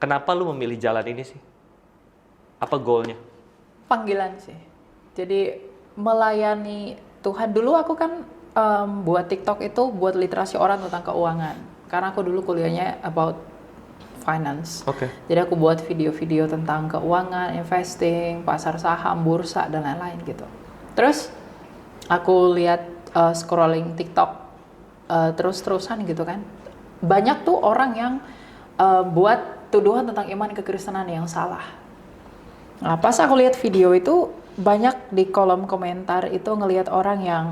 Kenapa lu memilih jalan ini sih? Apa goalnya? Panggilan sih. Jadi melayani Tuhan. Dulu aku kan buat TikTok itu buat literasi orang tentang keuangan. Karena aku dulu kuliahnya about finance. Oke. Jadi aku buat video-video tentang keuangan, investing, pasar saham, bursa, dan lain-lain gitu. Terus aku lihat scrolling TikTok terus-terusan gitu kan. Banyak tuh orang yang buat tuduhan tentang iman kekristenan yang salah. Nah, pas aku lihat video itu, banyak di kolom komentar itu ngelihat orang yang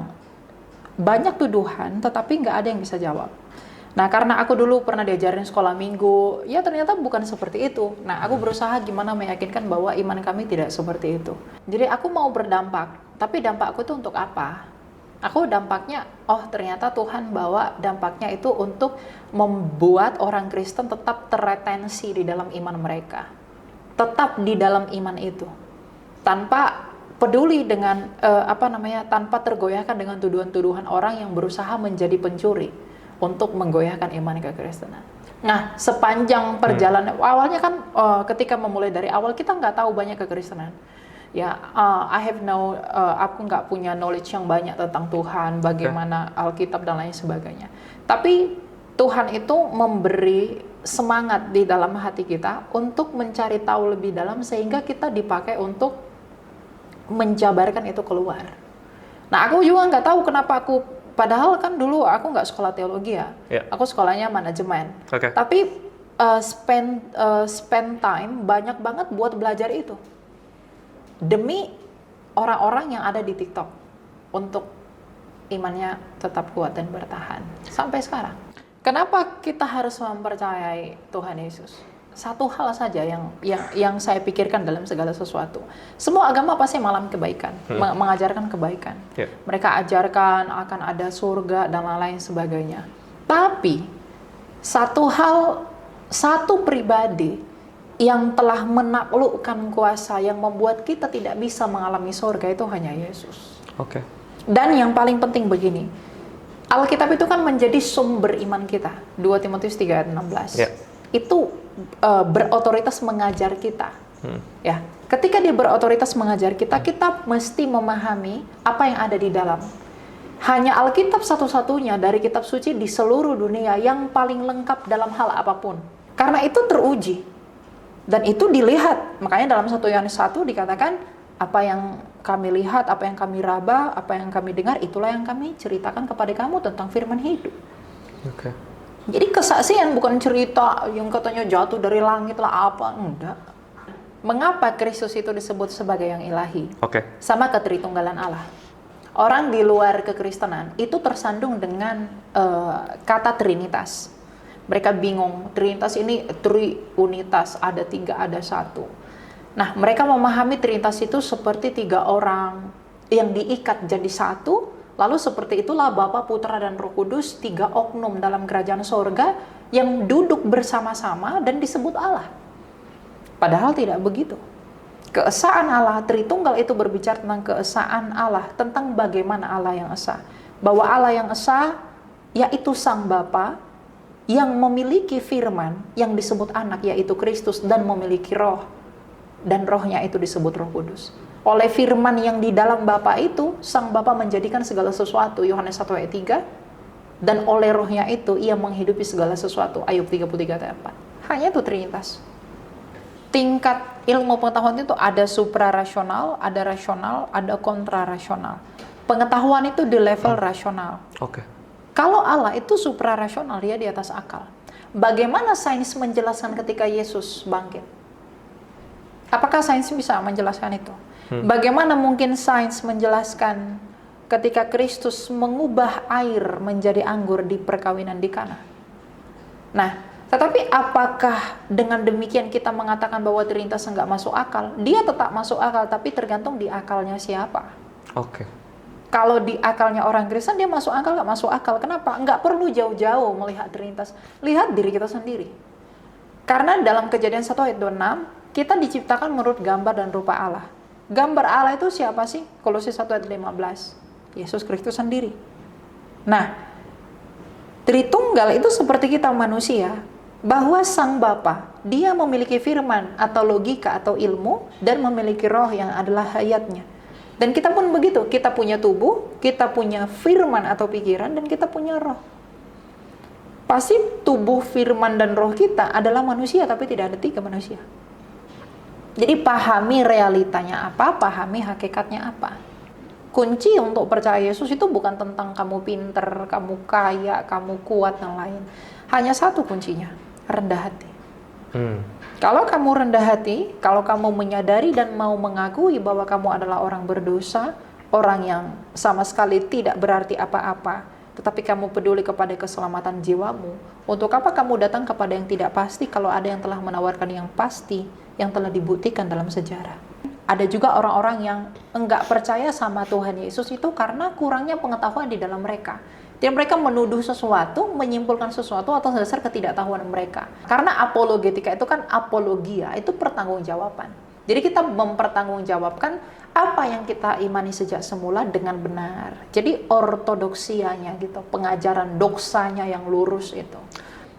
banyak tuduhan, tetapi nggak ada yang bisa jawab. Nah, karena aku dulu pernah diajarin sekolah minggu, ya ternyata bukan seperti itu. Nah, aku berusaha gimana meyakinkan bahwa iman kami tidak seperti itu. Jadi aku mau berdampak, tapi dampakku itu untuk apa? Aku dampaknya, oh ternyata Tuhan bawa dampaknya itu untuk membuat orang Kristen tetap terretensi di dalam iman mereka. Tetap di dalam iman itu. Tanpa peduli dengan tanpa tergoyahkan dengan tuduhan-tuduhan orang yang berusaha menjadi pencuri untuk menggoyahkan iman kekristenan. Nah, sepanjang perjalanan awalnya kan ketika memulai dari awal kita nggak tahu banyak kekristenan. Ya, aku nggak punya knowledge yang banyak tentang Tuhan, bagaimana Alkitab dan lain sebagainya. Tapi Tuhan itu memberi semangat di dalam hati kita untuk mencari tahu lebih dalam sehingga kita dipakai untuk menjabarkan itu keluar. Nah, aku juga nggak tahu kenapa padahal kan dulu aku nggak sekolah teologi ya. Aku sekolahnya manajemen. Tapi spend time banyak banget buat belajar itu. Demi orang-orang yang ada di TikTok untuk imannya tetap kuat dan bertahan sampai sekarang. Kenapa kita harus mempercayai Tuhan Yesus? Satu hal saja yang saya pikirkan dalam segala sesuatu. Semua agama pasti kebaikan, mengajarkan kebaikan. Mereka ajarkan akan ada surga dan lain-lain sebagainya. Tapi satu pribadi yang telah menaklukkan kuasa yang membuat kita tidak bisa mengalami surga itu hanya Yesus. Dan yang paling penting begini, Alkitab itu kan menjadi sumber iman kita. 2 Timotius 3 ayat 16. Itu berotoritas mengajar kita. Ya, ketika dia berotoritas mengajar kita, kita mesti memahami apa yang ada di dalam. Hanya Alkitab satu-satunya dari kitab suci di seluruh dunia yang paling lengkap dalam hal apapun. Karena itu teruji. Dan itu dilihat, makanya dalam 1 Yohanes 1 dikatakan, apa yang kami lihat, apa yang kami raba, apa yang kami dengar, itulah yang kami ceritakan kepada kamu tentang firman hidup. Jadi kesaksian bukan cerita yang katanya jatuh dari langit lah apa, enggak. Mengapa Kristus itu disebut sebagai yang ilahi? Sama ketritunggalan Allah. Orang di luar kekristenan itu tersandung dengan kata Trinitas. Mereka bingung, Trinitas ini triunitas, ada 3, ada 1. Nah, mereka memahami Trinitas itu seperti 3 orang yang diikat jadi 1, lalu seperti itulah Bapa, Putra, dan Roh Kudus, 3 oknum dalam kerajaan sorga yang duduk bersama-sama dan disebut Allah. Padahal tidak begitu. Keesaan Allah, Tritunggal itu berbicara tentang keesaan Allah, tentang bagaimana Allah yang esa. Bahwa Allah yang esa, yaitu Sang Bapa, yang memiliki firman yang disebut anak yaitu Kristus dan memiliki roh dan rohnya itu disebut Roh Kudus. Oleh firman yang di dalam Bapa itu Sang Bapa menjadikan segala sesuatu, Yohanes 1 ayat 3, dan oleh rohnya itu ia menghidupi segala sesuatu, Ayub 33 ayat 4. Hanya itu Trinitas. Tingkat ilmu pengetahuan itu ada suprarasional, ada rasional, ada kontrarasional. Pengetahuan itu di level rasional. Kalau Allah itu suprarasional, dia di atas akal. Bagaimana sains menjelaskan ketika Yesus bangkit? Apakah sains bisa menjelaskan itu? Bagaimana mungkin sains menjelaskan ketika Kristus mengubah air menjadi anggur di perkawinan di Kana? Nah, tetapi apakah dengan demikian kita mengatakan bahwa Trinitas enggak masuk akal? Dia tetap masuk akal, tapi tergantung di akalnya siapa. Kalau di akalnya orang Kristen, dia masuk akal, nggak masuk akal. Kenapa? Nggak perlu jauh-jauh melihat Trinitas. Lihat diri kita sendiri. Karena dalam Kejadian 1 ayat 26, kita diciptakan menurut gambar dan rupa Allah. Gambar Allah itu siapa sih? Kolose 1 ayat 15. Yesus Kristus sendiri. Nah, Tritunggal itu seperti kita manusia. bahwa Sang Bapa, dia memiliki firman atau logika atau ilmu dan memiliki roh yang adalah hayatnya. Dan kita pun begitu, kita punya tubuh, kita punya firman atau pikiran, dan kita punya roh. Pasti tubuh, firman, dan roh kita adalah manusia, tapi tidak ada 3 manusia. Jadi pahami realitanya apa, pahami hakikatnya apa. Kunci untuk percaya Yesus itu bukan tentang kamu pinter, kamu kaya, kamu kuat, dan lain. Hanya satu kuncinya, rendah hati. Kalau kamu rendah hati, kalau kamu menyadari dan mau mengakui bahwa kamu adalah orang berdosa, orang yang sama sekali tidak berarti apa-apa, tetapi kamu peduli kepada keselamatan jiwamu, untuk apa kamu datang kepada yang tidak pasti kalau ada yang telah menawarkan yang pasti, yang telah dibuktikan dalam sejarah. Ada juga orang-orang yang enggak percaya sama Tuhan Yesus itu karena kurangnya pengetahuan di dalam mereka. Dan mereka menuduh sesuatu, menyimpulkan sesuatu atas dasar ketidaktahuan mereka. Karena apologetika itu kan apologia, itu pertanggungjawaban. Jadi kita mempertanggungjawabkan apa yang kita imani sejak semula dengan benar. Jadi ortodoksianya gitu, pengajaran doksanya yang lurus itu.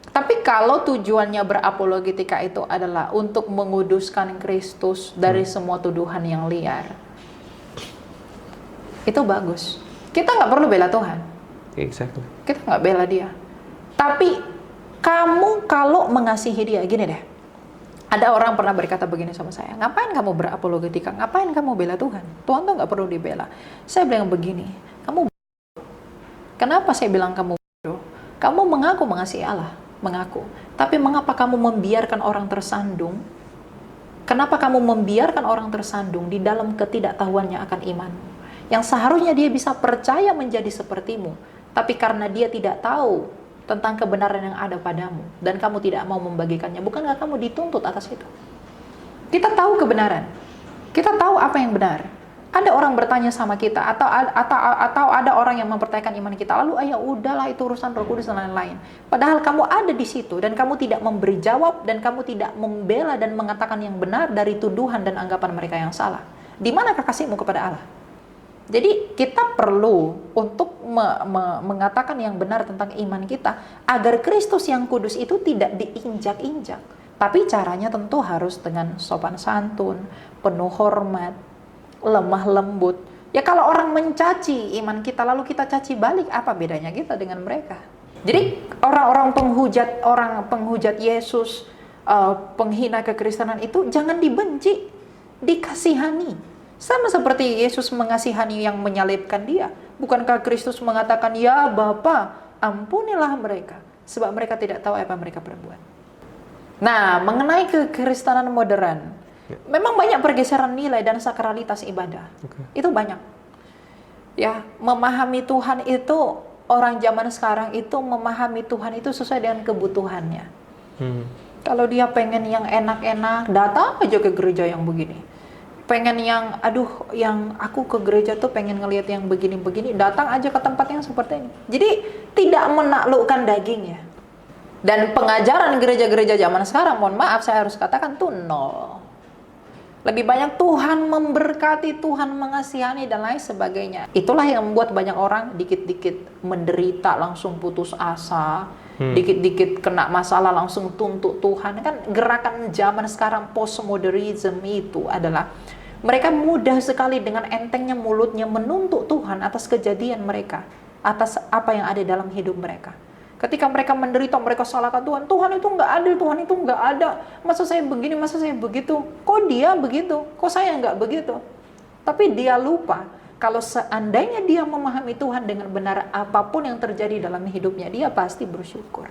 Tapi kalau tujuannya berapologetika itu adalah untuk menguduskan Kristus dari semua tuduhan yang liar, itu bagus. Kita nggak perlu bela Tuhan. Exactly. Kita nggak bela dia. Tapi kamu kalau mengasihi dia, gini deh. Ada orang pernah berkata begini sama saya, ngapain kamu berapologetika? Ngapain kamu bela Tuhan? Tuhan tuh nggak perlu dibela. Saya bilang begini, kamu bodoh. Kenapa saya bilang kamu bodoh? Kamu mengaku mengasihi Allah. Mengaku. Tapi mengapa kamu membiarkan orang tersandung? Kenapa kamu membiarkan orang tersandung di dalam ketidaktahuannya akan iman? Yang seharusnya dia bisa percaya menjadi sepertimu, tapi karena dia tidak tahu tentang kebenaran yang ada padamu, dan kamu tidak mau membagikannya, bukankah kamu dituntut atas itu? Kita tahu kebenaran. Kita tahu apa yang benar. Ada orang bertanya sama kita, atau ada orang yang mempertanyakan iman kita, lalu ya udahlah itu urusan Roh Kudus dan lain-lain. Padahal kamu ada di situ dan kamu tidak memberi jawab dan kamu tidak membela dan mengatakan yang benar dari tuduhan dan anggapan mereka yang salah. Di mana kasihmu kepada Allah? Jadi kita perlu untuk mengatakan yang benar tentang iman kita agar Kristus yang kudus itu tidak diinjak-injak. Tapi caranya tentu harus dengan sopan santun, penuh hormat, lemah lembut. Ya kalau orang mencaci iman kita lalu kita caci balik, apa bedanya kita dengan mereka? Jadi orang penghujat Yesus, penghina kekristenan itu jangan dibenci, dikasihani. Sama seperti Yesus mengasihani yang menyalibkan dia. Bukankah Kristus mengatakan, ya Bapa, ampunilah mereka, sebab mereka tidak tahu apa yang mereka perbuat. Nah, mengenai kekristenan modern, memang banyak pergeseran nilai dan sakralitas ibadah. Itu banyak. Ya, memahami Tuhan itu, orang zaman sekarang itu memahami Tuhan itu sesuai dengan kebutuhannya. Kalau dia pengen yang enak-enak, datang aja ke gereja yang begini. Pengen yang, yang aku ke gereja tuh pengen ngelihat yang begini-begini, datang aja ke tempat yang seperti ini. Jadi tidak menaklukkan daging ya. Dan pengajaran gereja-gereja zaman sekarang, mohon maaf saya harus katakan tuh nol. Lebih banyak Tuhan memberkati, Tuhan mengasihani dan lain sebagainya. Itulah yang membuat banyak orang dikit-dikit menderita langsung putus asa, dikit-dikit kena masalah langsung tuntut Tuhan. Kan gerakan zaman sekarang postmodernism itu adalah mereka mudah sekali dengan entengnya mulutnya menuntut Tuhan atas kejadian mereka, atas apa yang ada dalam hidup mereka. Ketika mereka menderita, mereka salahkan Tuhan. Tuhan itu nggak adil, Tuhan itu nggak ada. Masa saya begini, masa saya begitu. Kok dia begitu? Kok saya nggak begitu? Tapi dia lupa, kalau seandainya dia memahami Tuhan dengan benar, apapun yang terjadi dalam hidupnya, dia pasti bersyukur.